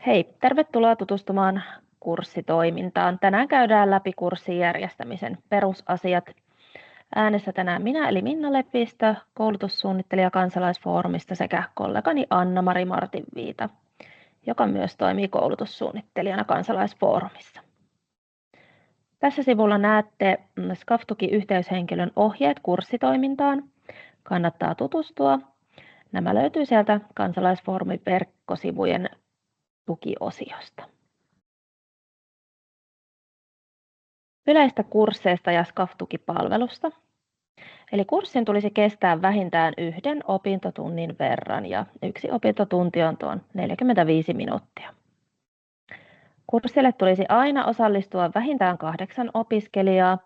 Hei, tervetuloa tutustumaan kurssitoimintaan. Tänään käydään läpi kurssin järjestämisen perusasiat. Äänessä tänään minä eli Minna Lepistö, koulutussuunnittelija Kansalaisfoorumista sekä kollegani Anna-Mari Martinviita, joka myös toimii koulutussuunnittelijana Kansalaisfoorumissa. Tässä sivulla näette SCAF-tuki-yhteyshenkilön ohjeet kurssitoimintaan. Kannattaa tutustua. Nämä löytyy sieltä Kansalaisfoorumin verkkosivujen tukiosiosta. Yleistä kursseista ja SCAF-tukipalvelusta. Eli kurssin tulisi kestää vähintään 1 opintotunnin verran ja 1 opintotunti on tuon 45 minuuttia. Kurssille tulisi aina osallistua vähintään 8 opiskelijaa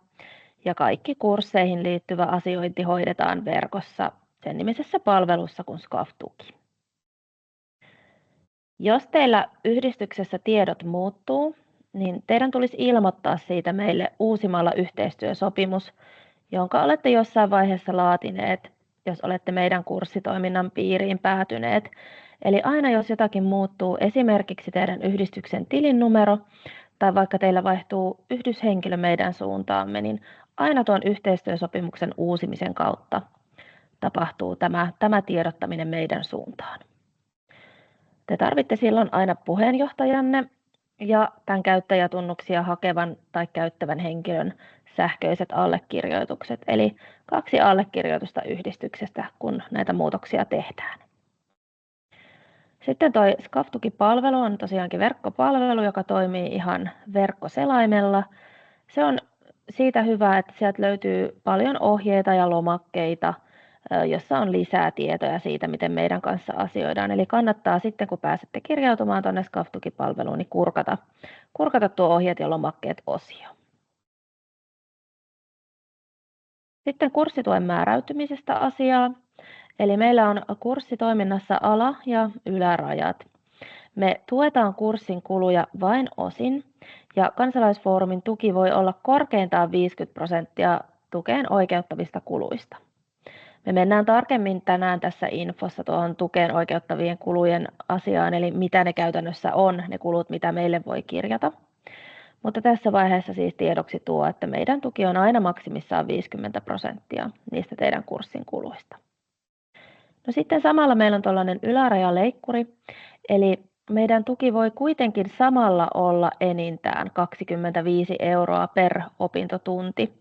ja kaikki kursseihin liittyvä asiointi hoidetaan verkossa sen nimisessä palvelussa kuin SCAF-tuki. Jos teillä yhdistyksessä tiedot muuttuu, niin teidän tulisi ilmoittaa siitä meille uusimalla yhteistyösopimus, jonka olette jossain vaiheessa laatineet, jos olette meidän kurssitoiminnan piiriin päätyneet. Eli aina jos jotakin muuttuu, esimerkiksi teidän yhdistyksen tilinnumero tai vaikka teillä vaihtuu yhdyshenkilö meidän suuntaamme, niin aina tuon yhteistyösopimuksen uusimisen kautta tapahtuu tämä tiedottaminen meidän suuntaan. Te tarvitte silloin aina puheenjohtajanne ja tämän käyttäjätunnuksia hakevan tai käyttävän henkilön sähköiset allekirjoitukset, eli 2 allekirjoitusta yhdistyksestä, kun näitä muutoksia tehdään. Sitten toi SCAF-tukipalvelu on tosiaankin verkkopalvelu, joka toimii ihan verkkoselaimella. Se on siitä hyvä, että sieltä löytyy paljon ohjeita ja lomakkeita, jossa on lisää tietoja siitä, miten meidän kanssa asioidaan. Eli kannattaa sitten, kun pääsette kirjautumaan tuonne SCAF-tukipalveluun, niin kurkata tuo ohjeet ja lomakkeet -osio. Sitten kurssituen määräytymisestä asiaa. Eli meillä on kurssitoiminnassa ala- ja ylärajat. Me tuetaan kurssin kuluja vain osin, ja Kansalaisfoorumin tuki voi olla korkeintaan 50% tukeen oikeuttavista kuluista. Me mennään tarkemmin tänään tässä infossa tuohon tukeen oikeuttavien kulujen asiaan, eli mitä ne käytännössä on, ne kulut, mitä meille voi kirjata. Mutta tässä vaiheessa siis tiedoksi tuo, että meidän tuki on aina maksimissaan 50% niistä teidän kurssin kuluista. No sitten samalla meillä on tuollainen ylärajaleikkuri, eli meidän tuki voi kuitenkin samalla olla enintään 25 € per opintotunti.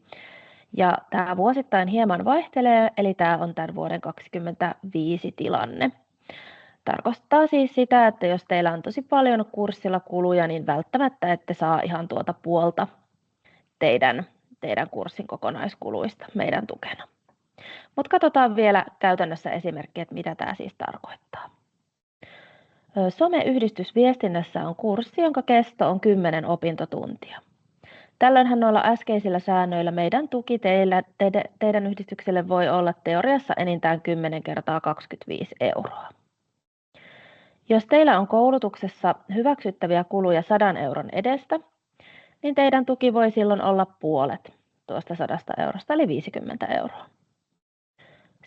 Ja tämä vuosittain hieman vaihtelee, eli tämä on tämän vuoden 2025 tilanne. Tarkoittaa siis sitä, että jos teillä on tosi paljon kurssilla kuluja, niin välttämättä ette saa ihan tuota puolta teidän kurssin kokonaiskuluista meidän tukena. Mutta katsotaan vielä käytännössä esimerkkiä, että mitä tämä siis tarkoittaa. Some-yhdistysviestinnässä on kurssi, jonka kesto on 10 opintotuntia. Tällöinhän noilla äskeisillä säännöillä meidän tuki teidän yhdistykselle voi olla teoriassa enintään 10 × 25 €. Jos teillä on koulutuksessa hyväksyttäviä kuluja 100 € edestä, niin teidän tuki voi silloin olla puolet tuosta 100 €, eli 50 €.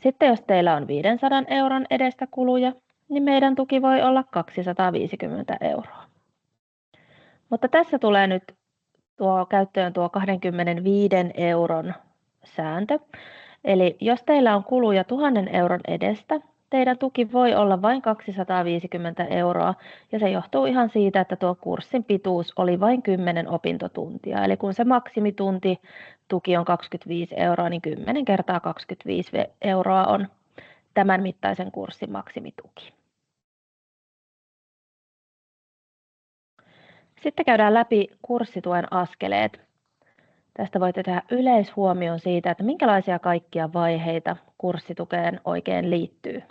Sitten jos teillä on 500 € edestä kuluja, niin meidän tuki voi olla 250 €. Mutta tässä tulee nyt käyttöön tuo 25 € sääntö. Eli jos teillä on kuluja 1 000 € edestä, teidän tuki voi olla vain 250 € ja se johtuu ihan siitä, että tuo kurssin pituus oli vain 10 opintotuntia. Eli kun se maksimitunti tuki on 25 €, niin 10 × 25 € on tämän mittaisen kurssin maksimituki. Sitten käydään läpi kurssituen askeleet. Tästä voitte tehdä yleishuomion siitä, että minkälaisia kaikkia vaiheita kurssitukeen oikein liittyy.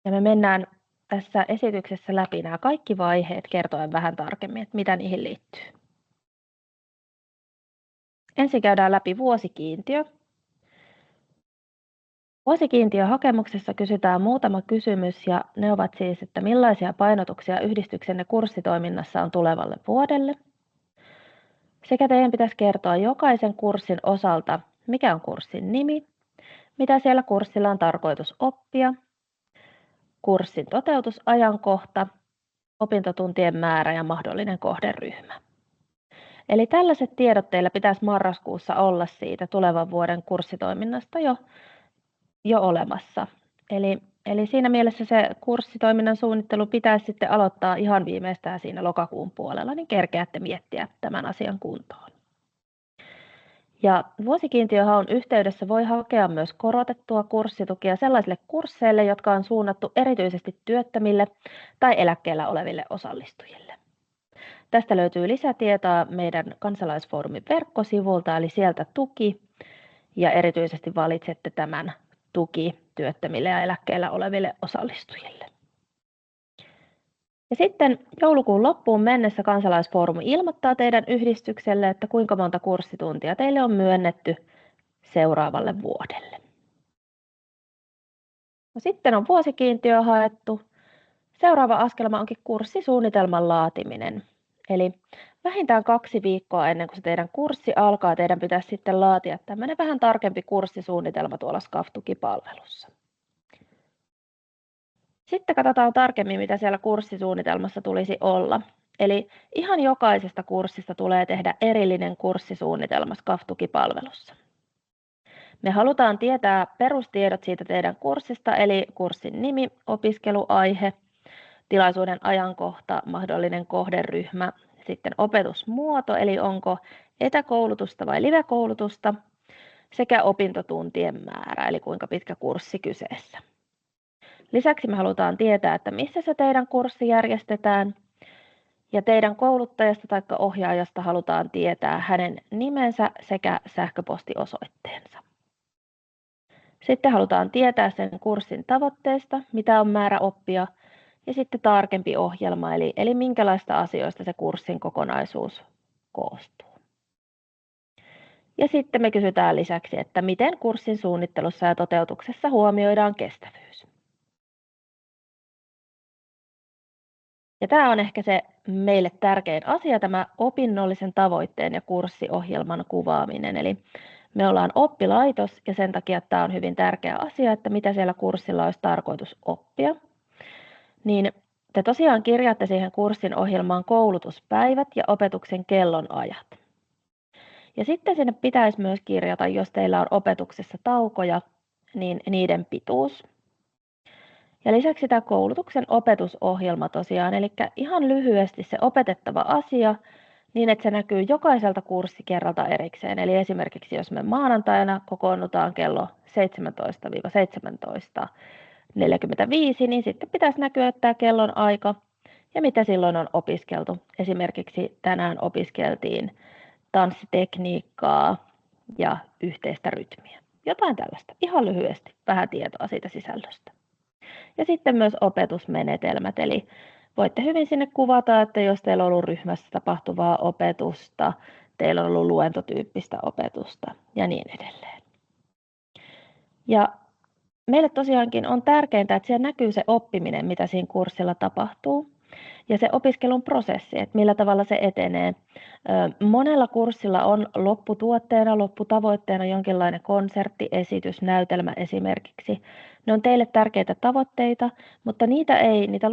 Ja me mennään tässä esityksessä läpi nämä kaikki vaiheet kertoen vähän tarkemmin, että mitä niihin liittyy. Ensin käydään läpi vuosikiintiö. Vuosikiintiöhakemuksessa kysytään muutama kysymys ja ne ovat siis, että millaisia painotuksia yhdistyksenne kurssitoiminnassa on tulevalle vuodelle. Sekä teidän pitäisi kertoa jokaisen kurssin osalta, mikä on kurssin nimi, mitä siellä kurssilla on tarkoitus oppia, kurssin toteutusajankohta, opintotuntien määrä ja mahdollinen kohderyhmä. Eli tällaiset tiedot teillä pitäisi marraskuussa olla siitä tulevan vuoden kurssitoiminnasta jo olemassa. Eli siinä mielessä se kurssitoiminnan suunnittelu pitäisi sitten aloittaa ihan viimeistään siinä lokakuun puolella, niin kerkeätte miettiä tämän asian kuntoon. Ja vuosikiintiöhaun yhteydessä voi hakea myös korotettua kurssitukia sellaisille kursseille, jotka on suunnattu erityisesti työttömille tai eläkkeellä oleville osallistujille. Tästä löytyy lisätietoa meidän Kansalaisfoorumin verkkosivulta, eli sieltä tuki, ja erityisesti valitsette tämän tuki työttömille ja eläkkeellä oleville osallistujille. Ja sitten joulukuun loppuun mennessä Kansalaisfoorumi ilmoittaa teidän yhdistykselle, että kuinka monta kurssituntia teille on myönnetty seuraavalle vuodelle. No sitten on vuosikiintiö haettu. Seuraava askelma onkin kurssisuunnitelman laatiminen. Eli vähintään 2 viikkoa ennen kuin se teidän kurssi alkaa, teidän pitäisi sitten laatia tämmöinen vähän tarkempi kurssisuunnitelma tuolla SCAF-tukipalvelussa. Sitten katsotaan tarkemmin, mitä siellä kurssisuunnitelmassa tulisi olla. Eli ihan jokaisesta kurssista tulee tehdä erillinen kurssisuunnitelma SCAF-tukipalvelussa. Me halutaan tietää perustiedot siitä teidän kurssista, eli kurssin nimi, opiskeluaihe, tilaisuuden ajankohta, mahdollinen kohderyhmä, sitten opetusmuoto, eli onko etäkoulutusta vai livekoulutusta, sekä opintotuntien määrä, eli kuinka pitkä kurssi kyseessä. Lisäksi me halutaan tietää, että missä se teidän kurssi järjestetään, ja teidän kouluttajasta tai ohjaajasta halutaan tietää hänen nimensä sekä sähköpostiosoitteensa. Sitten halutaan tietää sen kurssin tavoitteista, mitä on määrä oppia, ja sitten tarkempi ohjelma, eli minkälaista asioista se kurssin kokonaisuus koostuu. Ja sitten me kysytään lisäksi, että miten kurssin suunnittelussa ja toteutuksessa huomioidaan kestävyys. Ja tämä on ehkä se meille tärkein asia, tämä opinnollisen tavoitteen ja kurssiohjelman kuvaaminen. Eli me ollaan oppilaitos ja sen takia tämä on hyvin tärkeä asia, että mitä siellä kurssilla olisi tarkoitus oppia. Niin te tosiaan kirjaatte siihen kurssin ohjelmaan koulutuspäivät ja opetuksen kellonajat. Ja sitten sinne pitäisi myös kirjata, jos teillä on opetuksessa taukoja, niin niiden pituus. Ja lisäksi tämä koulutuksen opetusohjelma tosiaan, eli ihan lyhyesti se opetettava asia, niin että se näkyy jokaiselta kurssikerralta erikseen. Eli esimerkiksi jos me maanantaina kokoonnutaan kello 17-17:45, niin sitten pitäisi näkyä tämä kellon aika ja mitä silloin on opiskeltu. Esimerkiksi tänään opiskeltiin tanssitekniikkaa ja yhteistä rytmiä. Jotain tällaista, ihan lyhyesti, vähän tietoa siitä sisällöstä. Ja sitten myös opetusmenetelmät, eli voitte hyvin sinne kuvata, että jos teillä on ollut ryhmässä tapahtuvaa opetusta, teillä on ollut luentotyyppistä opetusta ja niin edelleen. Ja meille tosiaankin on tärkeintä, että siellä näkyy se oppiminen, mitä siinä kurssilla tapahtuu, ja se opiskelun prosessi, että millä tavalla se etenee. Monella kurssilla on lopputuotteena, lopputavoitteena jonkinlainen konsertti, esitys, näytelmä esimerkiksi. Ne on teille tärkeitä tavoitteita, mutta niitä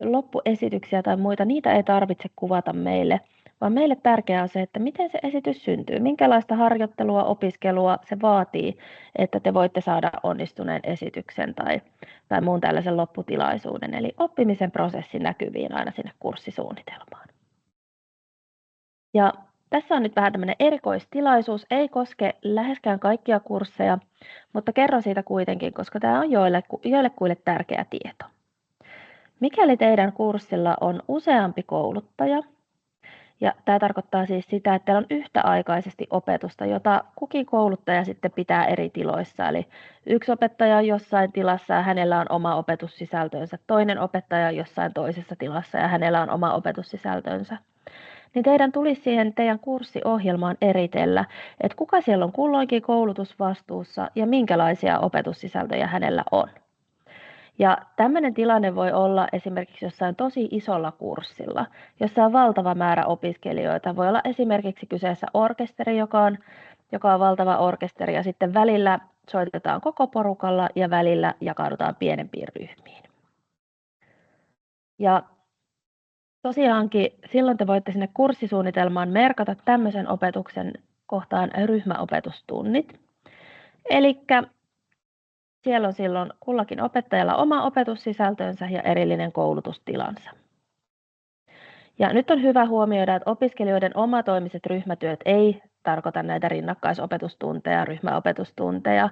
loppuesityksiä tai muita, niitä ei tarvitse kuvata meille, vaan meille tärkeää on se, että miten se esitys syntyy, minkälaista harjoittelua, opiskelua se vaatii, että te voitte saada onnistuneen esityksen tai muun tällaisen lopputilaisuuden. Eli oppimisen prosessi näkyviin aina sinne kurssisuunnitelmaan. Ja tässä on nyt vähän tämmöinen erikoistilaisuus, ei koske läheskään kaikkia kursseja, mutta kerron siitä kuitenkin, koska tämä on joillekuille tärkeä tieto. Mikäli teidän kurssilla on useampi kouluttaja, ja tämä tarkoittaa siis sitä, että teillä on yhtäaikaisesti opetusta, jota kukin kouluttaja sitten pitää eri tiloissa. Eli yksi opettaja on jossain tilassa ja hänellä on oma opetussisältönsä, toinen opettaja jossain toisessa tilassa ja hänellä on oma opetussisältönsä. Niin teidän tulisi siihen teidän kurssiohjelmaan eritellä, että kuka siellä on kulloinkin koulutusvastuussa ja minkälaisia opetussisältöjä hänellä on. Ja tämmöinen tilanne voi olla esimerkiksi jossain tosi isolla kurssilla, jossa on valtava määrä opiskelijoita. Voi olla esimerkiksi kyseessä orkesteri, joka on valtava orkesteri, ja sitten välillä soitetaan koko porukalla ja välillä jakaudutaan pienempiin ryhmiin. Ja tosiaankin silloin te voitte sinne kurssisuunnitelmaan merkata tämmöisen opetuksen kohtaan ryhmäopetustunnit. Elikkä siellä on silloin kullakin opettajalla oma opetussisältönsä ja erillinen koulutustilansa. Ja nyt on hyvä huomioida, että opiskelijoiden omatoimiset ryhmätyöt ei tarkoita näitä rinnakkaisopetustunteja, ryhmäopetustunteja,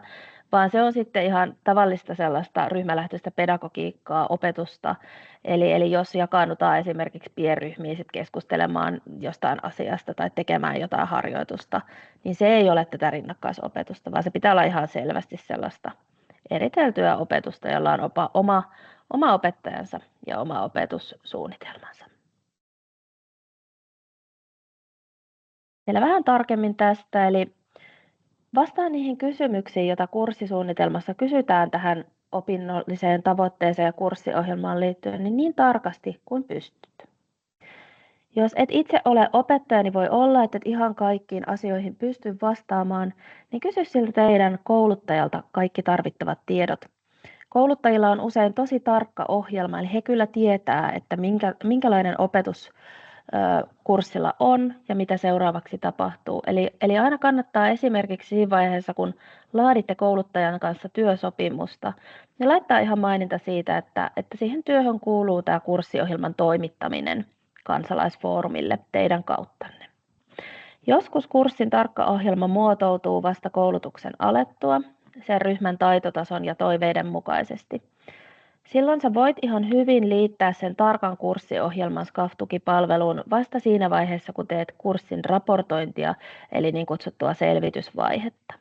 vaan se on sitten ihan tavallista sellaista ryhmälähtöistä pedagogiikkaa, opetusta. Eli jos jakaannutaan esimerkiksi pienryhmiin sit keskustelemaan jostain asiasta tai tekemään jotain harjoitusta, niin se ei ole tätä rinnakkaisopetusta, vaan se pitää olla ihan selvästi sellaista eriteltyä opetusta, jolla on oma opettajansa ja oma opetussuunnitelmansa. Vielä vähän tarkemmin tästä, eli vastaan niihin kysymyksiin, joita kurssisuunnitelmassa kysytään tähän opinnolliseen tavoitteeseen ja kurssiohjelmaan liittyen, niin tarkasti kuin pystyt. Jos et itse ole opettaja, niin voi olla, että et ihan kaikkiin asioihin pysty vastaamaan, niin kysy siltä teidän kouluttajalta kaikki tarvittavat tiedot. Kouluttajilla on usein tosi tarkka ohjelma, eli he kyllä tietää, että minkälainen opetus kurssilla on ja mitä seuraavaksi tapahtuu. Eli aina kannattaa esimerkiksi siinä vaiheessa, kun laaditte kouluttajan kanssa työsopimusta, niin laittaa ihan maininta siitä, että siihen työhön kuuluu tämä kurssiohjelman toimittaminen kansalaisfoorumille teidän kauttanne. Joskus kurssin tarkka ohjelma muotoutuu vasta koulutuksen alettua sen ryhmän taitotason ja toiveiden mukaisesti. Silloin sä voit ihan hyvin liittää sen tarkan kurssiohjelman SCAF-tukipalveluun vasta siinä vaiheessa, kun teet kurssin raportointia, eli niin kutsuttua selvitysvaihetta.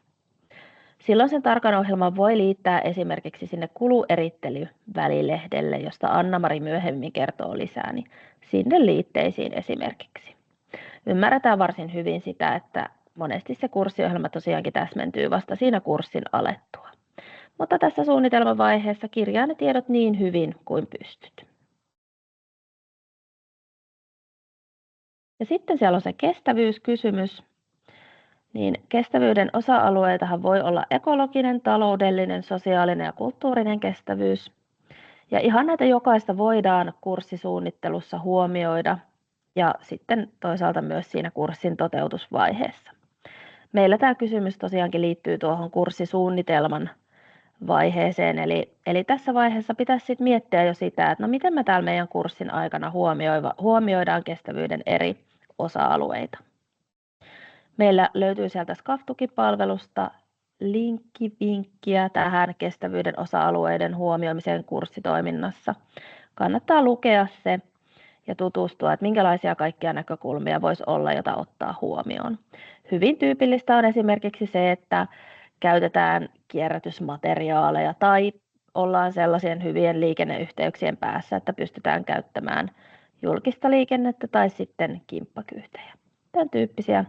Silloin sen tarkan ohjelman voi liittää esimerkiksi sinne kuluerittelyvälilehdelle, josta Anna-Mari myöhemmin kertoo lisää, niin sinne liitteisiin esimerkiksi. Ymmärretään varsin hyvin sitä, että monesti se kurssiohjelma tosiaankin täsmentyy vasta siinä kurssin alettua. Mutta tässä suunnitelmavaiheessa kirjaa ne tiedot niin hyvin kuin pystyt. Ja sitten siellä on se kestävyyskysymys. Niin kestävyyden osa-alueitahan voi olla ekologinen, taloudellinen, sosiaalinen ja kulttuurinen kestävyys. Ja ihan näitä jokaista voidaan kurssisuunnittelussa huomioida ja sitten toisaalta myös siinä kurssin toteutusvaiheessa. Meillä tämä kysymys tosiaankin liittyy tuohon kurssisuunnitelman vaiheeseen, eli tässä vaiheessa pitäisi sit miettiä jo sitä, että no miten me täällä meidän kurssin aikana huomioidaan kestävyyden eri osa-alueita. Meillä löytyy sieltä SCAF-tukipalvelusta linkkivinkkiä tähän kestävyyden osa-alueiden huomioimiseen kurssitoiminnassa. Kannattaa lukea se ja tutustua, että minkälaisia kaikkia näkökulmia voisi olla, jota ottaa huomioon. Hyvin tyypillistä on esimerkiksi se, että käytetään kierrätysmateriaaleja tai ollaan sellaisien hyvien liikenneyhteyksien päässä, että pystytään käyttämään julkista liikennettä tai sitten kimppakyytejä. Tämän tyyppisiä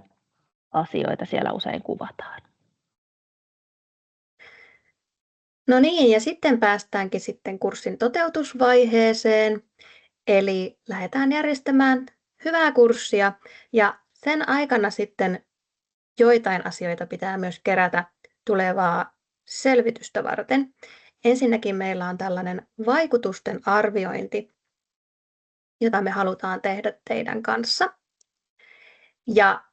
asioita siellä usein kuvataan. No niin, ja sitten päästäänkin sitten kurssin toteutusvaiheeseen, eli lähdetään järjestämään hyvää kurssia, ja sen aikana sitten joitain asioita pitää myös kerätä tulevaa selvitystä varten. Ensinnäkin meillä on tällainen vaikutusten arviointi, jota me halutaan tehdä teidän kanssa. Ja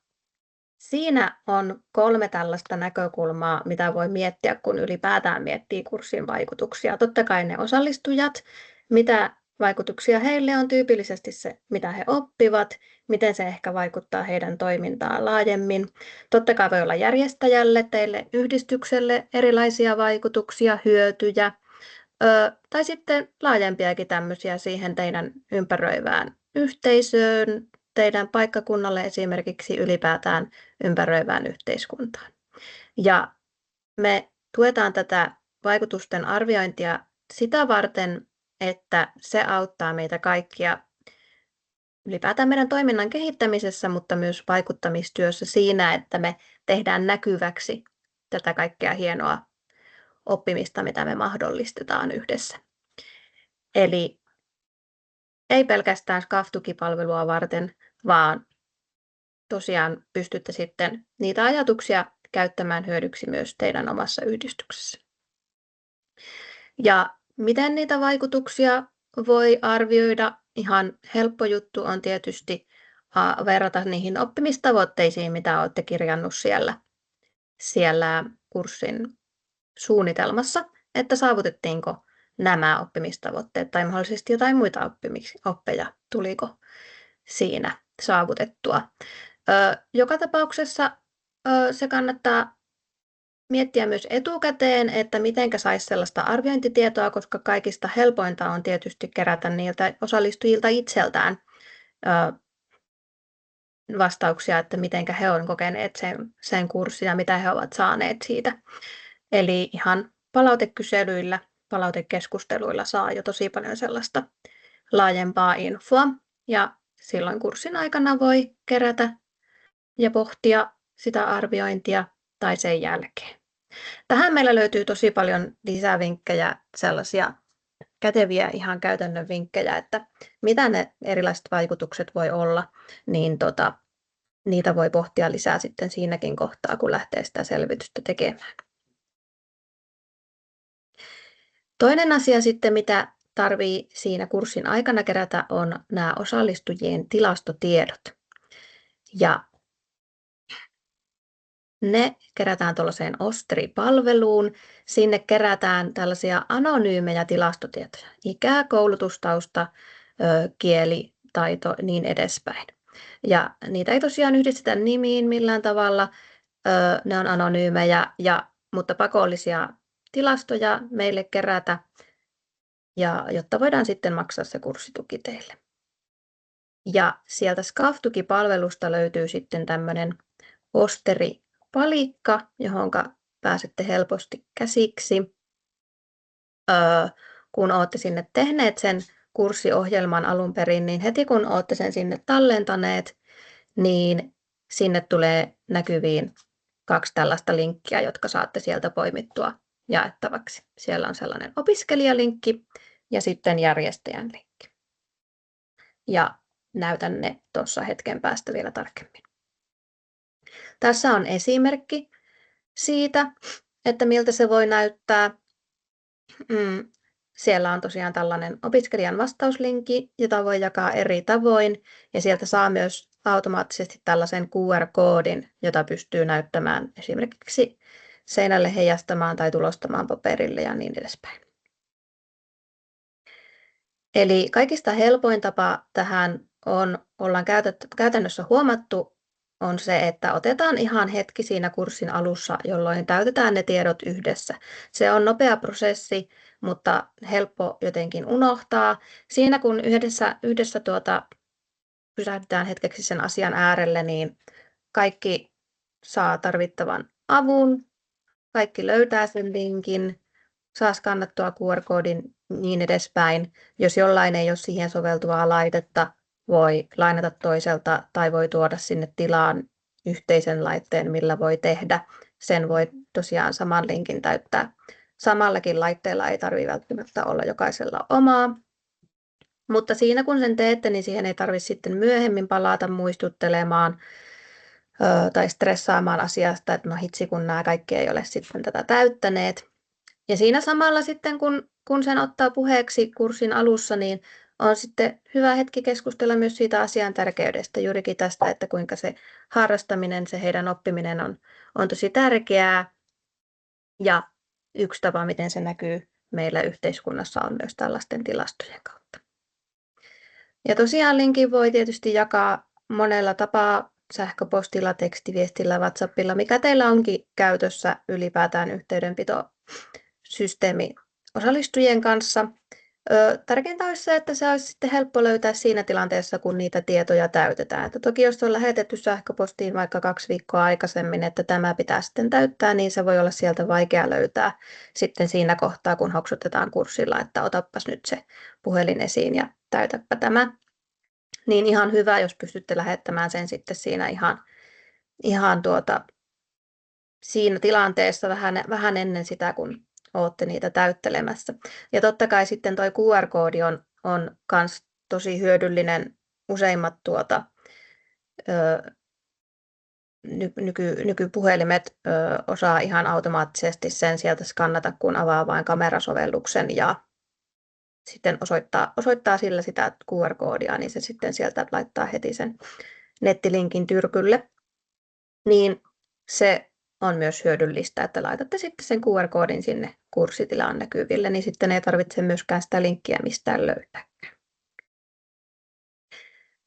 siinä on 3 tällaista näkökulmaa, mitä voi miettiä, kun ylipäätään miettii kurssin vaikutuksia. Totta kai ne osallistujat, mitä vaikutuksia heille on tyypillisesti se, mitä he oppivat, miten se ehkä vaikuttaa heidän toimintaan laajemmin. Totta kai voi olla järjestäjälle, teille yhdistykselle erilaisia vaikutuksia, hyötyjä, tai sitten laajempiakin tämmöisiä siihen teidän ympäröivään yhteisöön, teidän paikkakunnalle esimerkiksi ylipäätään ympäröivään yhteiskuntaan. Ja me tuetaan tätä vaikutusten arviointia sitä varten, että se auttaa meitä kaikkia ylipäätään meidän toiminnan kehittämisessä, mutta myös vaikuttamistyössä siinä, että me tehdään näkyväksi tätä kaikkea hienoa oppimista, mitä me mahdollistetaan yhdessä. Eli ei pelkästään SCAF-tukipalvelua varten, vaan tosiaan pystytte sitten niitä ajatuksia käyttämään hyödyksi myös teidän omassa yhdistyksessä. Ja miten niitä vaikutuksia voi arvioida? Ihan helppo juttu on tietysti verrata niihin oppimistavoitteisiin, mitä olette kirjannut siellä kurssin suunnitelmassa, että saavutettiinko nämä oppimistavoitteet tai mahdollisesti jotain muita oppeja tuliko siinä saavutettua. Joka tapauksessa se kannattaa miettiä myös etukäteen, että miten saisi sellaista arviointitietoa, koska kaikista helpointa on tietysti kerätä niiltä osallistujilta itseltään vastauksia, että miten he ovat kokeneet sen kurssin ja mitä he ovat saaneet siitä. Eli ihan palautekyselyillä, palautekeskusteluilla saa jo tosi paljon sellaista laajempaa infoa. Ja silloin kurssin aikana voi kerätä ja pohtia sitä arviointia tai sen jälkeen. Tähän meillä löytyy tosi paljon lisävinkkejä, sellaisia käteviä ihan käytännön vinkkejä, että mitä ne erilaiset vaikutukset voi olla, niin niitä voi pohtia lisää sitten siinäkin kohtaa, kun lähtee sitä selvitystä tekemään. Toinen asia sitten, mitä tarvii siinä kurssin aikana kerätä, on nämä osallistujien tilastotiedot. Ja ne kerätään tuollaiseen Osteri-palveluun. Sinne kerätään tällaisia anonyymejä tilastotietoja. Ikä, koulutustausta, kieli, taito, niin edespäin. Ja niitä ei tosiaan yhdistetä nimiin millään tavalla. Ne on anonyymejä, mutta pakollisia tilastoja meille kerätä, jotta voidaan sitten maksaa se kurssituki teille. Ja sieltä SCAF-tukipalvelusta löytyy sitten tämmöinen Osteri-palikka, johon pääsette helposti käsiksi. Kun olette sinne tehneet sen kurssiohjelman alun perin, niin heti kun olette sen sinne tallentaneet, niin sinne tulee näkyviin 2 tällaista linkkiä, jotka saatte sieltä poimittua jaettavaksi. Siellä on sellainen opiskelijalinkki ja sitten järjestäjän linkki. Ja näytän ne tuossa hetken päästä vielä tarkemmin. Tässä on esimerkki siitä, että miltä se voi näyttää. Siellä on tosiaan tällainen opiskelijan vastauslinkki, jota voi jakaa eri tavoin. Ja sieltä saa myös automaattisesti tällaisen QR-koodin, jota pystyy näyttämään esimerkiksi seinälle heijastamaan tai tulostamaan paperille ja niin edespäin. Eli kaikista helpoin tapa tähän ollaan käytännössä huomattu, on se, että otetaan ihan hetki siinä kurssin alussa, jolloin täytetään ne tiedot yhdessä. Se on nopea prosessi, mutta helppo jotenkin unohtaa. Siinä kun yhdessä pysähdytään hetkeksi sen asian äärelle, niin kaikki saa tarvittavan avun, kaikki löytää sen linkin, saa skannattua QR-koodin niin edespäin. Jos jollain ei ole siihen soveltuvaa laitetta, voi lainata toiselta tai voi tuoda sinne tilaan yhteisen laitteen, millä voi tehdä. Sen voi tosiaan saman linkin täyttää. Samallakin laitteella ei tarvitse välttämättä olla jokaisella omaa. Mutta siinä kun sen teette, niin siihen ei tarvitse sitten myöhemmin palata muistuttelemaan tai stressaamaan asiasta, että no hitsi kun nämä kaikki ei ole sitten tätä täyttäneet. Ja siinä samalla sitten kun sen ottaa puheeksi kurssin alussa, niin on sitten hyvä hetki keskustella myös siitä asian tärkeydestä, juurikin tästä, että kuinka se harrastaminen, se heidän oppiminen on tosi tärkeää. Ja yksi tapa, miten se näkyy meillä yhteiskunnassa, on myös tällaisten tilastojen kautta. Ja tosiaan linkin voi tietysti jakaa monella tapaa, sähköpostilla, tekstiviestillä, WhatsAppilla, mikä teillä onkin käytössä ylipäätään yhteydenpitosysteemi osallistujien kanssa. Tärkeintä olisi se, että se olisi sitten helppo löytää siinä tilanteessa, kun niitä tietoja täytetään. Että toki jos on lähetetty sähköpostiin vaikka 2 viikkoa aikaisemmin, että tämä pitää sitten täyttää, niin se voi olla sieltä vaikea löytää sitten siinä kohtaa, kun hoksutetaan kurssilla, että otapas nyt se puhelin esiin ja täytäpä tämä. Niin ihan hyvä, jos pystytte lähettämään sen sitten siinä ihan siinä tilanteessa vähän ennen sitä, kun olette niitä täyttelemässä. Ja totta kai sitten tuo QR-koodi on kans tosi hyödyllinen. Useimmat nykypuhelimet osaa ihan automaattisesti sen sieltä skannata, kun avaa vain kamerasovelluksen ja sitten osoittaa sillä sitä QR-koodia, niin se sitten sieltä laittaa heti sen nettilinkin tyrkylle. Niin se on myös hyödyllistä, että laitatte sitten sen QR-koodin sinne kurssitilaan näkyville, niin sitten ei tarvitse myöskään sitä linkkiä mistään löytää.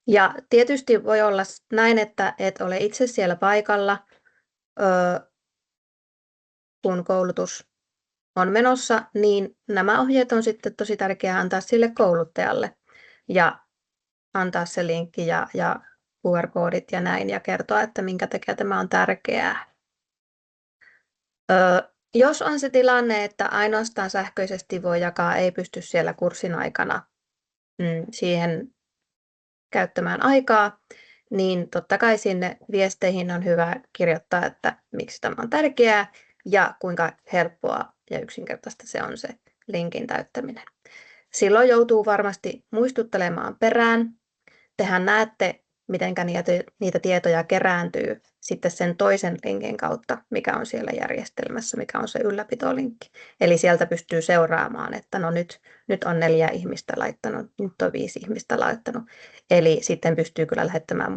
Ja tietysti voi olla näin, että et ole itse siellä paikalla, kun koulutus on menossa, niin nämä ohjeet on sitten tosi tärkeää antaa sille kouluttajalle ja antaa se linkki ja QR-koodit ja näin ja kertoa, että minkä takia tämä on tärkeää. Jos on se tilanne, että ainoastaan sähköisesti voi jakaa, ei pysty siellä kurssin aikana siihen käyttämään aikaa, niin totta kai sinne viesteihin on hyvä kirjoittaa, että miksi tämä on tärkeää ja kuinka helppoa ja yksinkertaista se on se linkin täyttäminen. Silloin joutuu varmasti muistuttelemaan perään. Tehän näette, miten niitä tietoja kerääntyy sitten sen toisen linkin kautta, mikä on siellä järjestelmässä, mikä on se ylläpitolinkki. Eli sieltä pystyy seuraamaan, että no nyt on 4 ihmistä laittanut, nyt on 5 ihmistä laittanut. Eli sitten pystyy kyllä lähettämään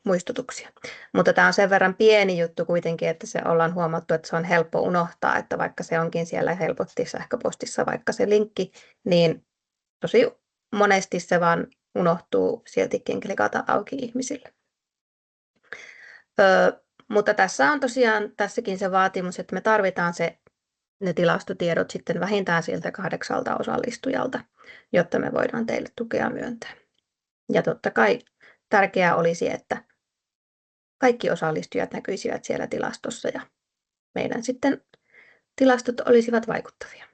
muistutuksia. Mutta tämä on sen verran pieni juttu kuitenkin, että se ollaan huomattu, että se on helppo unohtaa, että vaikka se onkin siellä helposti sähköpostissa vaikka se linkki, niin tosi monesti se vaan unohtuu siltikin klikata auki ihmisille. Mutta tässä on tosiaan tässäkin se vaatimus, että me tarvitaan ne tilastotiedot sitten vähintään siltä 8 osallistujalta, jotta me voidaan teille tukea myöntää. Ja totta kai tärkeää olisi, että kaikki osallistujat näkyisivät siellä tilastossa ja meidän sitten tilastot olisivat vaikuttavia.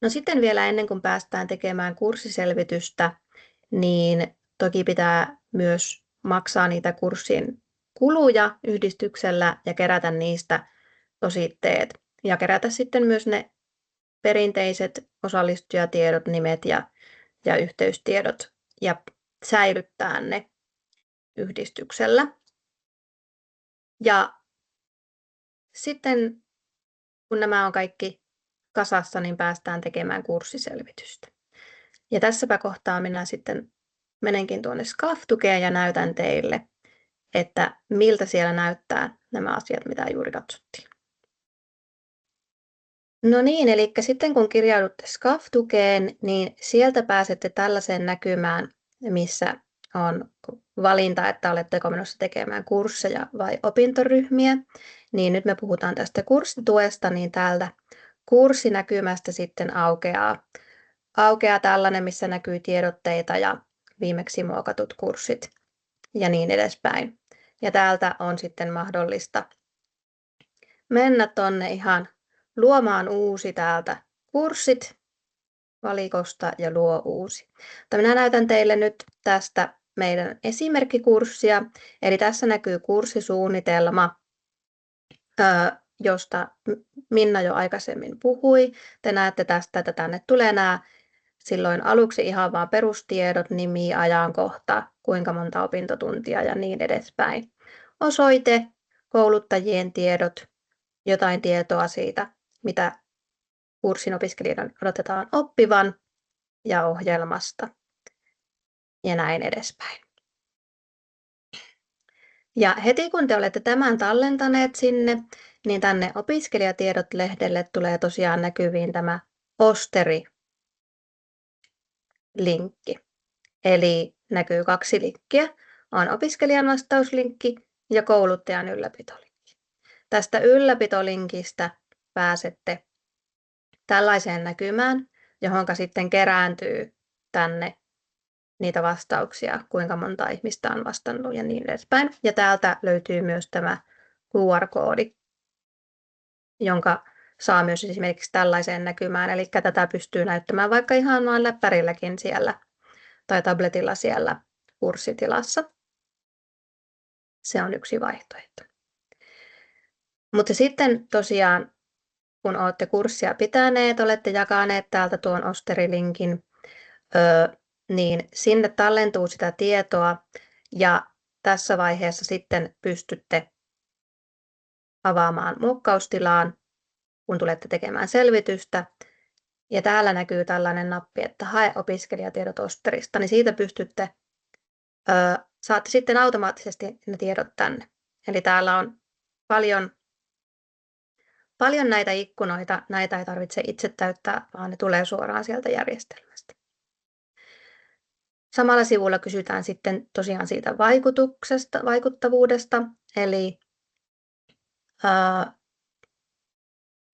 No sitten vielä ennen kuin päästään tekemään kurssiselvitystä, niin toki pitää myös maksaa niitä kurssin kuluja yhdistyksellä ja kerätä niistä ositteet. Ja kerätä sitten myös ne perinteiset osallistujatiedot, nimet ja yhteystiedot ja säilyttää ne yhdistyksellä. Ja sitten kun nämä on kaikki kasassa, niin päästään tekemään kurssiselvitystä. Ja tässäpä kohtaa minä sitten menenkin tuonne SCAF-tukeen ja näytän teille, että miltä siellä näyttää nämä asiat, mitä juuri katsottiin. No niin, eli sitten kun kirjaudutte SCAF-tukeen, niin sieltä pääsette tällaiseen näkymään, missä on valinta, että oletteko menossa tekemään kursseja vai opintoryhmiä. Niin nyt me puhutaan tästä kurssituesta, niin täältä kurssinäkymästä sitten aukeaa tällainen, missä näkyy tiedotteita ja viimeksi muokatut kurssit ja niin edespäin. Ja täältä on sitten mahdollista mennä tonne ihan luomaan uusi täältä kurssit valikosta ja luo uusi. Mutta minä näytän teille nyt tästä meidän esimerkkikurssia. Eli tässä näkyy kurssisuunnitelma, josta Minna jo aikaisemmin puhui. Te näette tästä, että tänne tulee nämä silloin aluksi ihan vain perustiedot, nimi, ajankohta, kuinka monta opintotuntia ja niin edespäin. Osoite, kouluttajien tiedot, jotain tietoa siitä, mitä kurssin opiskelijoiden odotetaan oppivan ja ohjelmasta ja näin edespäin. Ja heti kun te olette tämän tallentaneet sinne, niin tänne opiskelijatiedot-lehdelle tulee tosiaan näkyviin tämä Osteri-linkki. Eli näkyy 2 linkkiä. On opiskelijan vastauslinkki ja kouluttajan ylläpitolinkki. Tästä ylläpitolinkistä pääsette tällaiseen näkymään, johonka sitten kerääntyy tänne niitä vastauksia, kuinka monta ihmistä on vastannut ja niin edespäin. Ja täältä löytyy myös tämä QR-koodi, jonka saa myös esimerkiksi tällaiseen näkymään. Eli tätä pystyy näyttämään vaikka ihan vain läppärilläkin siellä tai tabletilla siellä kurssitilassa. Se on yksi vaihtoehto. Mutta sitten tosiaan, kun olette kurssia pitäneet, olette jakaneet täältä tuon Osteri-linkin, niin sinne tallentuu sitä tietoa ja tässä vaiheessa sitten pystytte avaamaan muokkaustilaan, kun tulette tekemään selvitystä. Ja täällä näkyy tällainen nappi, että hae opiskelijatiedot Osterista, niin siitä saatte sitten automaattisesti ne tiedot tänne. Eli täällä on paljon näitä ikkunoita, näitä ei tarvitse itse täyttää, vaan ne tulee suoraan sieltä järjestelmästä. Samalla sivulla kysytään sitten tosiaan siitä vaikuttavuudesta, eli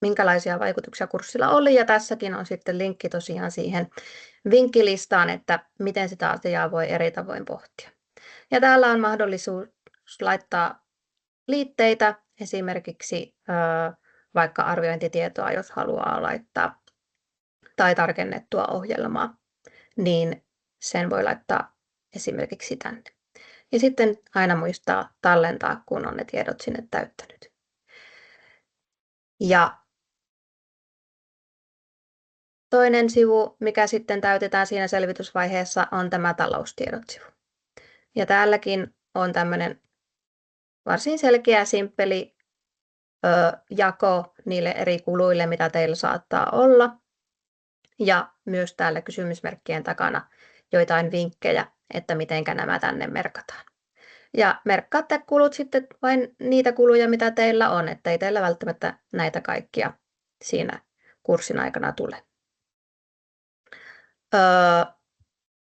minkälaisia vaikutuksia kurssilla oli, ja tässäkin on sitten linkki tosiaan siihen vinkkilistaan, että miten sitä asiaa voi eri tavoin pohtia. Ja täällä on mahdollisuus laittaa liitteitä, esimerkiksi vaikka arviointitietoa, jos haluaa laittaa, tai tarkennettua ohjelmaa, niin sen voi laittaa esimerkiksi tänne. Ja sitten aina muistaa tallentaa, kun on ne tiedot sinne täyttänyt. Ja toinen sivu, mikä sitten täytetään siinä selvitysvaiheessa, on tämä taloustiedot-sivu. Ja täälläkin on tämmöinen varsin selkeä, simppeli jako niille eri kuluille, mitä teillä saattaa olla. Ja myös täällä kysymysmerkkien takana joitain vinkkejä, että miten nämä tänne merkataan. Ja merkkaatte kulut sitten vain niitä kuluja, mitä teillä on, että ei teillä välttämättä näitä kaikkia siinä kurssin aikana tule.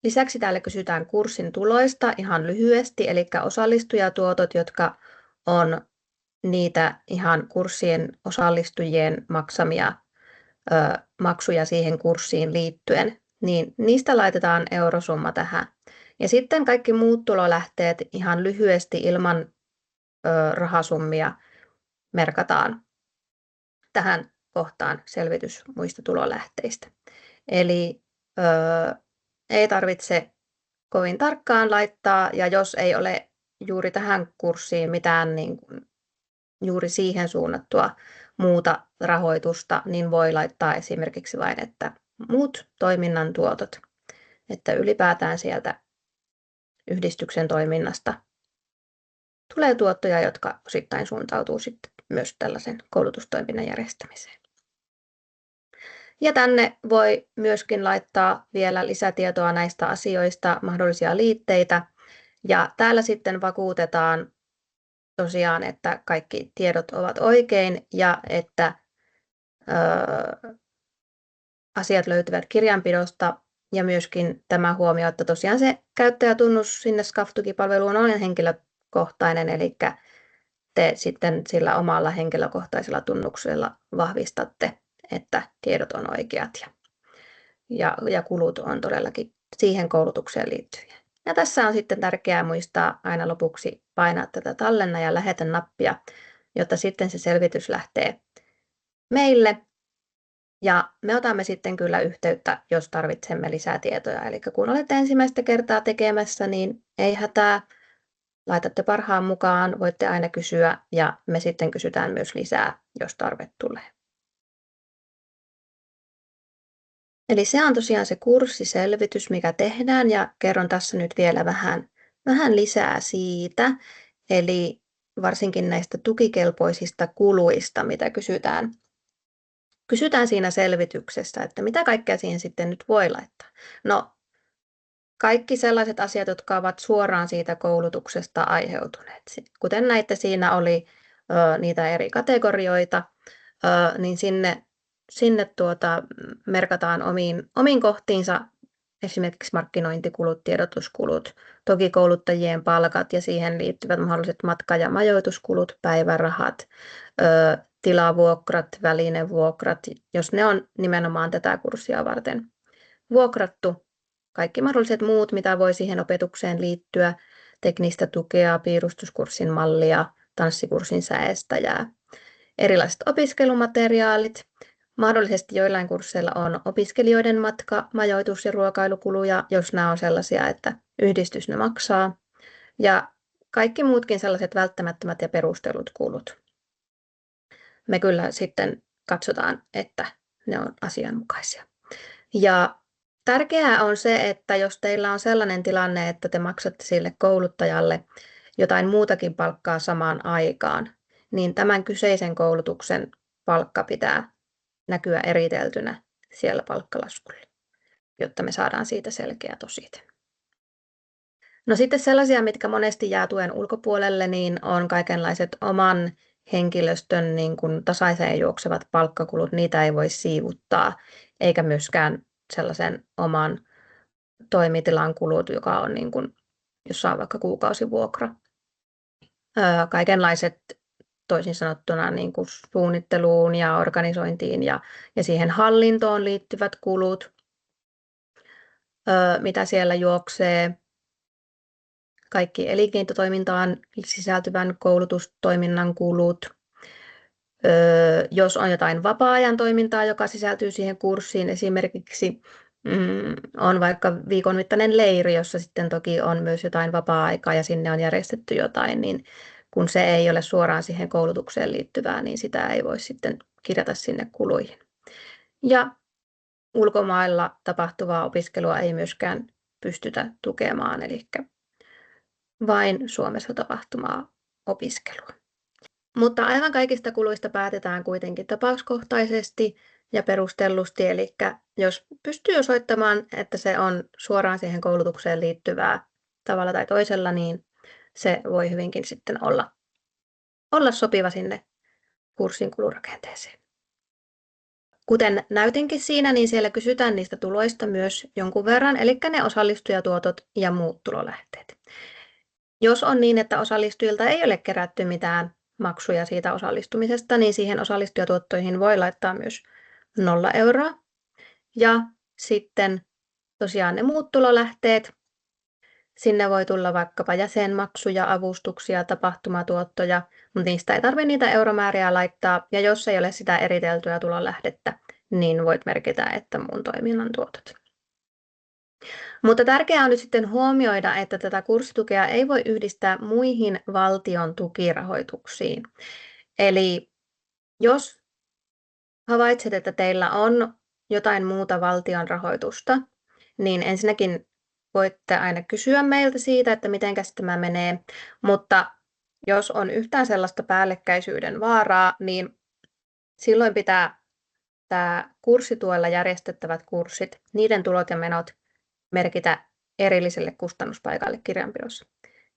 Lisäksi täällä kysytään kurssin tuloista ihan lyhyesti, eli osallistujatuotot, jotka on niitä ihan kurssien osallistujien maksamia maksuja siihen kurssiin liittyen, niin niistä laitetaan eurosumma tähän. Ja sitten kaikki muut tulolähteet ihan lyhyesti ilman rahasummia merkataan tähän kohtaan selvitys muista tulolähteistä. Eli ei tarvitse kovin tarkkaan laittaa, ja jos ei ole juuri tähän kurssiin mitään niin kuin juuri siihen suunnattua muuta rahoitusta, niin voi laittaa esimerkiksi vain, että muut toiminnan tuotot, että ylipäätään sieltä yhdistyksen toiminnasta tulee tuottoja, jotka osittain suuntautuu sitten myös tällaisen koulutustoiminnan järjestämiseen. Ja tänne voi myöskin laittaa vielä lisätietoa näistä asioista, mahdollisia liitteitä. Ja täällä sitten vakuutetaan tosiaan, että kaikki tiedot ovat oikein ja että asiat löytyvät kirjanpidosta. Ja myöskin tämä huomio, että tosiaan se käyttäjätunnus sinne SCAF-tukipalveluun on henkilökohtainen, eli te sitten sillä omalla henkilökohtaisella tunnuksella vahvistatte, että tiedot on oikeat ja kulut on todellakin siihen koulutukseen liittyviä. Ja tässä on sitten tärkeää muistaa aina lopuksi painaa tätä tallenna ja lähetä nappia, jotta sitten se selvitys lähtee meille. Ja me otamme sitten kyllä yhteyttä, jos tarvitsemme lisää tietoja. Eli kun olette ensimmäistä kertaa tekemässä, niin ei hätää. Laitatte parhaan mukaan, voitte aina kysyä ja me sitten kysytään myös lisää, jos tarve tulee. Eli se on tosiaan se kurssiselvitys, mikä tehdään, ja kerron tässä nyt vielä vähän lisää siitä. Eli varsinkin näistä tukikelpoisista kuluista, mitä kysytään siinä selvityksessä, että mitä kaikkea siihen sitten nyt voi laittaa. No, kaikki sellaiset asiat, jotka ovat suoraan siitä koulutuksesta aiheutuneet. Kuten näitte, siinä oli niitä eri kategorioita, niin sinne merkataan omiin kohtiinsa esimerkiksi markkinointikulut, tiedotuskulut, toki kouluttajien palkat ja siihen liittyvät mahdolliset matka- ja majoituskulut, päivärahat, tilavuokrat, välinevuokrat, jos ne on nimenomaan tätä kurssia varten vuokrattu. Kaikki mahdolliset muut, mitä voi siihen opetukseen liittyä, teknistä tukea, piirustuskurssin mallia, tanssikurssin säestäjää, erilaiset opiskelumateriaalit. Mahdollisesti joillain kursseilla on opiskelijoiden matka-, majoitus- ja ruokailukuluja, jos nämä on sellaisia, että yhdistys ne maksaa. Ja kaikki muutkin sellaiset välttämättömät ja perustellut kulut. Me kyllä sitten katsotaan, että ne on asianmukaisia. Ja tärkeää on se, että jos teillä on sellainen tilanne, että te maksatte sille kouluttajalle jotain muutakin palkkaa samaan aikaan, niin tämän kyseisen koulutuksen palkka pitää näkyä eriteltynä siellä palkkalaskulla, jotta me saadaan siitä selkeä tosite. No sitten sellaisia, mitkä monesti jää tuen ulkopuolelle, niin on kaikenlaiset oman henkilöstön niin kuin tasaiseen juoksevat palkkakulut. Niitä ei voi siivuttaa, eikä myöskään sellaisen oman toimitilan kulut, joka on niin kuin, jossa on vaikka kuukausivuokra. Kaikenlaiset toisin sanottuna niin kuin suunnitteluun ja organisointiin ja siihen hallintoon liittyvät kulut, mitä siellä juoksee. Kaikki elinkeinotoimintaan sisältyvän koulutustoiminnan kulut. Jos on jotain vapaa-ajan toimintaa, joka sisältyy siihen kurssiin, esimerkiksi on vaikka viikon mittainen leiri, jossa sitten toki on myös jotain vapaa-aikaa ja sinne on järjestetty jotain, niin kun se ei ole suoraan siihen koulutukseen liittyvää, niin sitä ei voi sitten kirjata sinne kuluihin. Ja ulkomailla tapahtuvaa opiskelua ei myöskään pystytä tukemaan, eli vain Suomessa tapahtuvaa opiskelua. Mutta aivan kaikista kuluista päätetään kuitenkin tapauskohtaisesti ja perustellusti, eli jos pystyy osoittamaan, että se on suoraan siihen koulutukseen liittyvää tavalla tai toisella, niin se voi hyvinkin sitten olla sopiva sinne kurssin kulurakenteeseen. Kuten näytinkin siinä, niin siellä kysytään niistä tuloista myös jonkun verran, eli ne osallistujatuotot ja muut tulolähteet. Jos on niin, että osallistujilta ei ole kerätty mitään maksuja siitä osallistumisesta, niin siihen osallistujatuottoihin voi laittaa myös 0 euroa. Ja sitten tosiaan ne muut tulolähteet, sinne voi tulla vaikkapa jäsenmaksuja, avustuksia, tapahtumatuottoja, mutta niistä ei tarvitse niitä euromääriä laittaa. Ja jos ei ole sitä eriteltyä tulolähdettä, niin voit merkitä, että muun toiminnan tuotot. Mutta tärkeää on nyt sitten huomioida, että tätä kurssitukea ei voi yhdistää muihin valtion tukirahoituksiin. Eli jos havaitset, että teillä on jotain muuta valtion rahoitusta, niin ensinnäkin voitte aina kysyä meiltä siitä, että miten tämä menee, mutta jos on yhtään sellaista päällekkäisyyden vaaraa, niin silloin pitää tämä kurssituella järjestettävät kurssit, niiden tulot ja menot merkitä erilliselle kustannuspaikalle kirjanpidossa.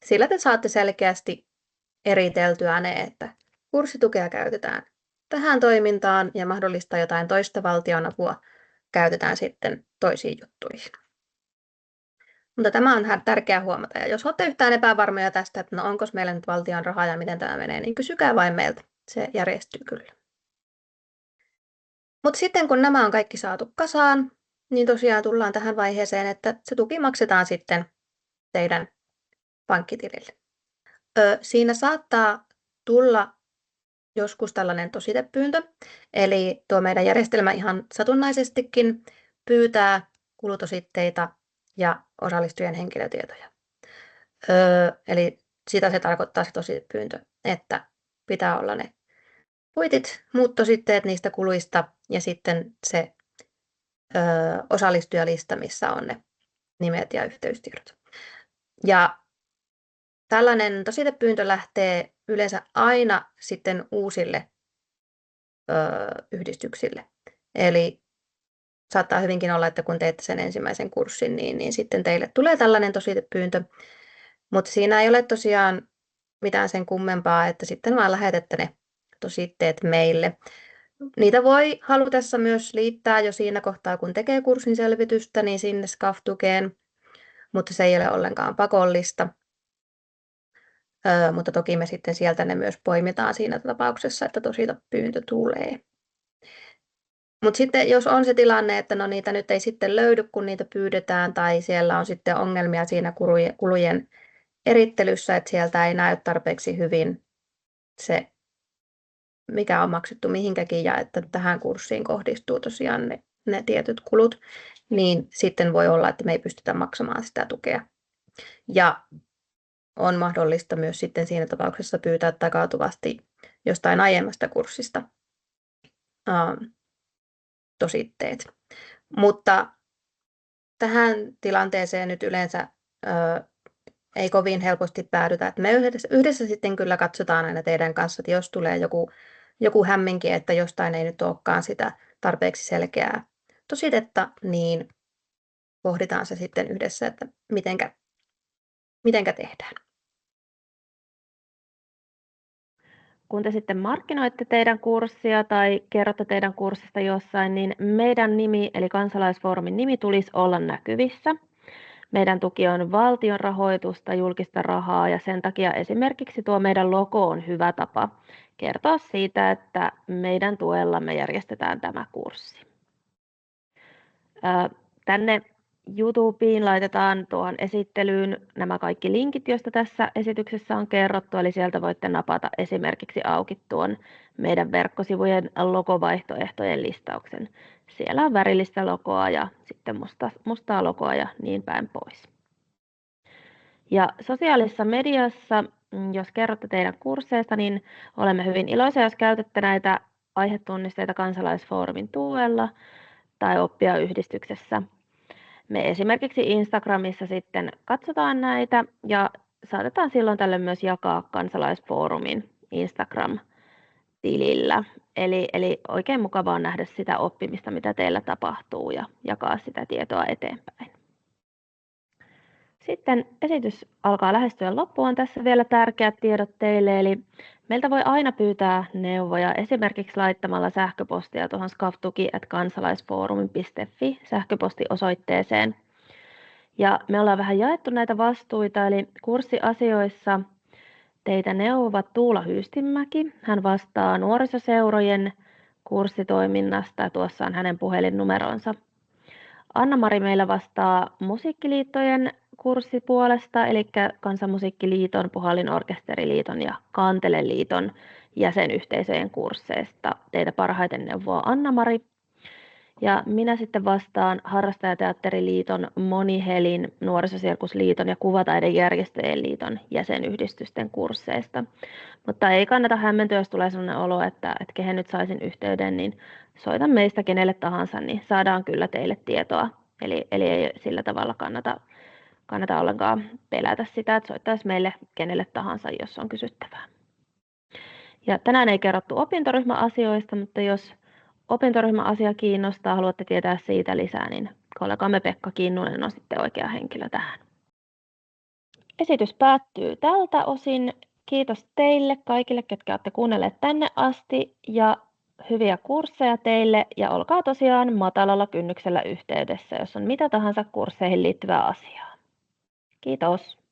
Sillä te saatte selkeästi eriteltyä ne, että kurssitukea käytetään tähän toimintaan ja mahdollista jotain toista valtionapua käytetään sitten toisiin juttuihin. Mutta tämä on tärkeää huomata. Ja jos olette yhtään epävarmoja tästä, että no onko meillä nyt valtion rahaa ja miten tämä menee, niin kysykää vain meiltä. Se järjestyy kyllä. Mutta sitten kun nämä on kaikki saatu kasaan, niin tosiaan tullaan tähän vaiheeseen, että se tuki maksetaan sitten teidän pankkitilille. Siinä saattaa tulla joskus tällainen tositepyyntö, eli tuo meidän järjestelmä ihan satunnaisestikin pyytää kulutositteita ja osallistujien henkilötietoja. Eli sitä se tarkoittaa se tositepyyntö, että pitää olla ne kuitit, muut tositteet niistä kuluista ja sitten se osallistujalista, missä on ne nimet ja yhteystiedot. Ja tällainen tositepyyntö lähtee yleensä aina sitten uusille yhdistyksille. Eli saattaa hyvinkin olla, että kun teette sen ensimmäisen kurssin, niin sitten teille tulee tällainen tositepyyntö. Mutta siinä ei ole tosiaan mitään sen kummempaa, että sitten vaan lähetätte ne tositteet meille. Niitä voi halutessa myös liittää jo siinä kohtaa, kun tekee kurssin selvitystä, niin sinne SCAF-tukeen, mutta se ei ole ollenkaan pakollista. Mutta toki me sitten sieltä ne myös poimitaan siinä tapauksessa, että tositepyyntö tulee. Mutta sitten jos on se tilanne, että no niitä nyt ei sitten löydy, kun niitä pyydetään, tai siellä on sitten ongelmia siinä kulujen erittelyssä, että sieltä ei näy tarpeeksi hyvin se, mikä on maksettu mihinkäkin, ja että tähän kurssiin kohdistuu tosiaan ne tietyt kulut, niin sitten voi olla, että me ei pystytä maksamaan sitä tukea. Ja on mahdollista myös sitten siinä tapauksessa pyytää takautuvasti jostain aiemmasta kurssista tositteet. Mutta tähän tilanteeseen nyt yleensä ei kovin helposti päädytä. Et me yhdessä sitten kyllä katsotaan aina teidän kanssa, että jos tulee joku hämminki, että jostain ei nyt olekaan sitä tarpeeksi selkeää tositetta, niin pohditaan se sitten yhdessä, että mitenkä tehdään. Kun te sitten markkinoitte teidän kurssia tai kerrotte teidän kurssista jossain, niin meidän nimi eli Kansalaisfoorumin nimi tulisi olla näkyvissä. Meidän tuki on valtion rahoitusta, julkista rahaa ja sen takia esimerkiksi tuo meidän logo on hyvä tapa kertoa siitä, että meidän tuella me järjestetään tämä kurssi. Tänne YouTubeen laitetaan tuohon esittelyyn nämä kaikki linkit, joista tässä esityksessä on kerrottu, eli sieltä voitte napata esimerkiksi auki tuon meidän verkkosivujen logovaihtoehtojen listauksen. Siellä on värillistä logoa ja sitten mustaa logoa ja niin päin pois. Ja sosiaalisessa mediassa, jos kerrotte teidän kursseista, niin olemme hyvin iloisia, jos käytätte näitä aihetunnisteita Kansalaisfoorumin tuella tai oppijayhdistyksessä. Me esimerkiksi Instagramissa sitten katsotaan näitä ja saatetaan silloin tällöin myös jakaa Kansalaisfoorumin Instagram-tilillä. Eli oikein mukavaa nähdä sitä oppimista, mitä teillä tapahtuu ja jakaa sitä tietoa eteenpäin. Sitten esitys alkaa lähestyä loppuun. Tässä vielä tärkeät tiedot teille, eli meiltä voi aina pyytää neuvoja esimerkiksi laittamalla sähköpostia tuohon skaftuki@kansalaisfoorumi.fi sähköpostiosoitteeseen. Ja me ollaan vähän jaettu näitä vastuita, eli kurssiasioissa teitä neuvovat Tuula Hyystinmäki. Hän vastaa nuorisoseurojen kurssitoiminnasta ja tuossa on hänen puhelinnumeronsa. Anna-Mari meillä vastaa musiikkiliittojen kurssipuolesta, eli Kansanmusiikkiliiton, Puhallinorkesteriliiton ja Kanteleliiton jäsenyhteisöjen kursseista. Teitä parhaiten neuvoo Anna-Mari. Ja minä sitten vastaan Harrastajateatteriliiton, Monihelin, Nuorisosirkusliiton ja Kuvataidejärjestöjen liiton jäsenyhdistysten kursseista. Mutta ei kannata hämmentyä, jos tulee sellainen olo, että kehen nyt saisin yhteyden, niin soitan meistä kenelle tahansa, niin saadaan kyllä teille tietoa. Eli ei sillä tavalla kannata ollenkaan pelätä sitä, että soittaisi meille kenelle tahansa, jos on kysyttävää. Ja tänään ei kerrottu opintoryhmäasioista, mutta jos opintoryhmäasia kiinnostaa, haluatte tietää siitä lisää, niin kollegamme Pekka Kinnunen on sitten oikea henkilö tähän. Esitys päättyy tältä osin. Kiitos teille kaikille, ketkä olette kuunnelleet tänne asti ja hyviä kursseja teille ja olkaa tosiaan matalalla kynnyksellä yhteydessä, jos on mitä tahansa kursseihin liittyvää asiaa. Kiitos.